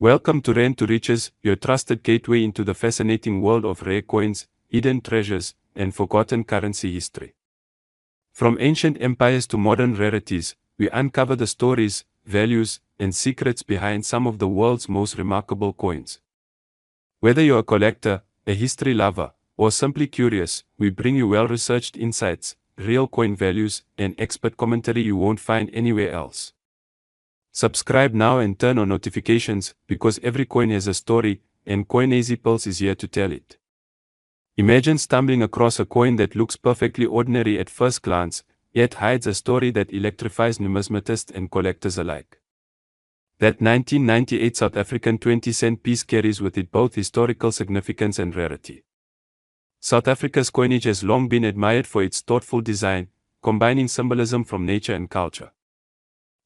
Welcome to Rent to Riches, your trusted gateway into the fascinating world of rare coins, hidden treasures, and forgotten currency history. From ancient empires to modern rarities, we uncover the stories, values, and secrets behind some of the world's most remarkable coins. Whether you're a collector, a history lover, or simply curious, we bring you well-researched insights, real coin values, and expert commentary you won't find anywhere else. Subscribe now and turn on notifications, because every coin has a story, and Coin Pulse is here to tell it. Imagine stumbling across a coin that looks perfectly ordinary at first glance, yet hides a story that electrifies numismatists and collectors alike. That 1998 South African 20-cent piece carries with it both historical significance and rarity. South Africa's coinage has long been admired for its thoughtful design, combining symbolism from nature and culture.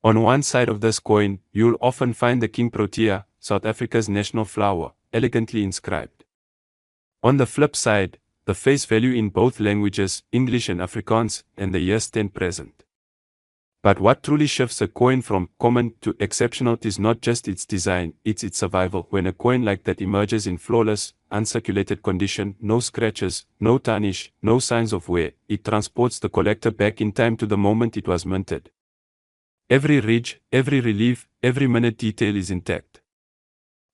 On one side of this coin, you'll often find the King Protea, South Africa's national flower, elegantly inscribed. On the flip side, the face value in both languages, English and Afrikaans, and the year stand present. But what truly shifts a coin from common to exceptional is not just its design, it's its survival. When a coin like that emerges in flawless, uncirculated condition, no scratches, no tarnish, no signs of wear, it transports the collector back in time to the moment it was minted. Every ridge, every relief, every minute detail is intact.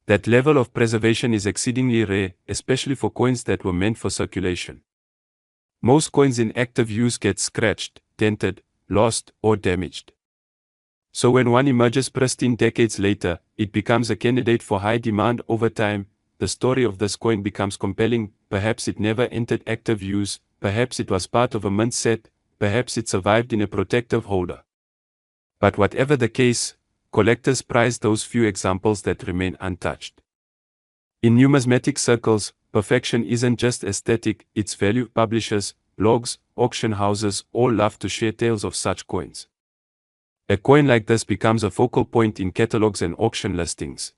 That level of preservation is exceedingly rare, especially for coins that were meant for circulation. Most coins in active use get scratched, dented, lost, or damaged. So when one emerges pristine decades later, it becomes a candidate for high demand. Over time, the story of this coin becomes compelling. Perhaps it never entered active use, perhaps it was part of a mint set, perhaps it survived in a protective holder. But whatever the case, collectors prize those few examples that remain untouched. In numismatic circles, perfection isn't just aesthetic, it's value. Publishers, blogs, auction houses all love to share tales of such coins. A coin like this becomes a focal point in catalogs and auction listings.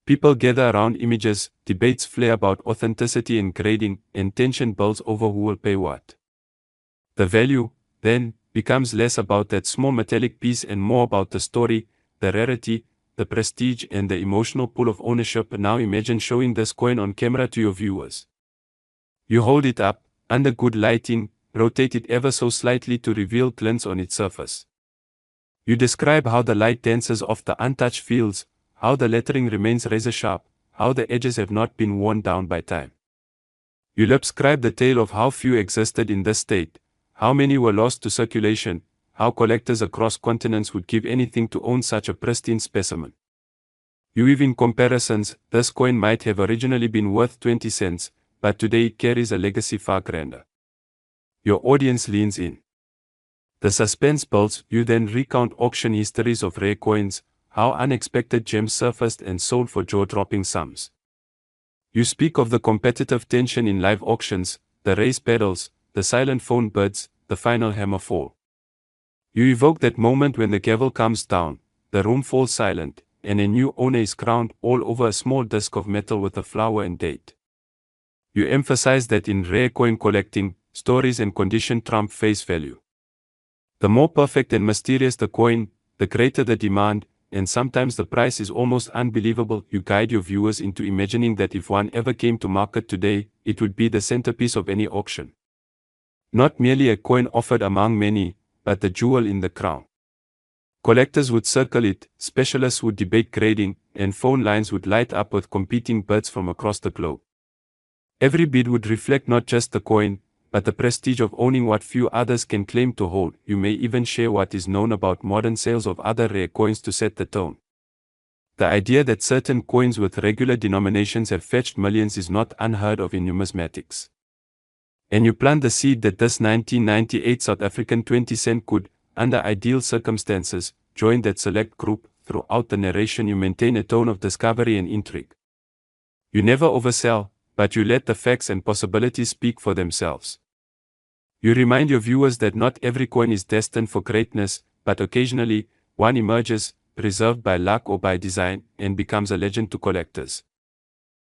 People gather around images, debates flare about authenticity and grading, and tension builds over who will pay what. The value, then, becomes less about that small metallic piece and more about the story, the rarity, the prestige, and the emotional pull of ownership. Now imagine showing this coin on camera to your viewers. You hold it up, under good lighting, rotate it ever so slightly to reveal glints on its surface. You describe how the light dances off the untouched fields, how the lettering remains razor sharp, how the edges have not been worn down by time. You describe the tale of how few existed in this state, how many were lost to circulation, how collectors across continents would give anything to own such a pristine specimen. You weave in comparisons. This coin might have originally been worth 20 cents, but today it carries a legacy far grander. Your audience leans in. The suspense builds. You then recount auction histories of rare coins, how unexpected gems surfaced and sold for jaw-dropping sums. You speak of the competitive tension in live auctions, the raised pedals, the silent phone bids, the final hammer fall. You evoke that moment when the gavel comes down, the room falls silent, and a new owner is crowned, all over a small disc of metal with a flower and date. You emphasize that in rare coin collecting, stories and condition trump face value. The more perfect and mysterious the coin, the greater the demand, and sometimes the price is almost unbelievable. You guide your viewers into imagining that if one ever came to market today, it would be the centerpiece of any auction. Not merely a coin offered among many, but the jewel in the crown. Collectors would circle it, specialists would debate grading, and phone lines would light up with competing bids from across the globe. Every bid would reflect not just the coin, but the prestige of owning what few others can claim to hold. You may even share what is known about modern sales of other rare coins to set the tone. The idea that certain coins with regular denominations have fetched millions is not unheard of in numismatics. And you plant the seed that this 1998 South African 20-cent could, under ideal circumstances, join that select group. Throughout the narration you maintain a tone of discovery and intrigue. You never oversell, but you let the facts and possibilities speak for themselves. You remind your viewers that not every coin is destined for greatness, but occasionally, one emerges, preserved by luck or by design, and becomes a legend to collectors.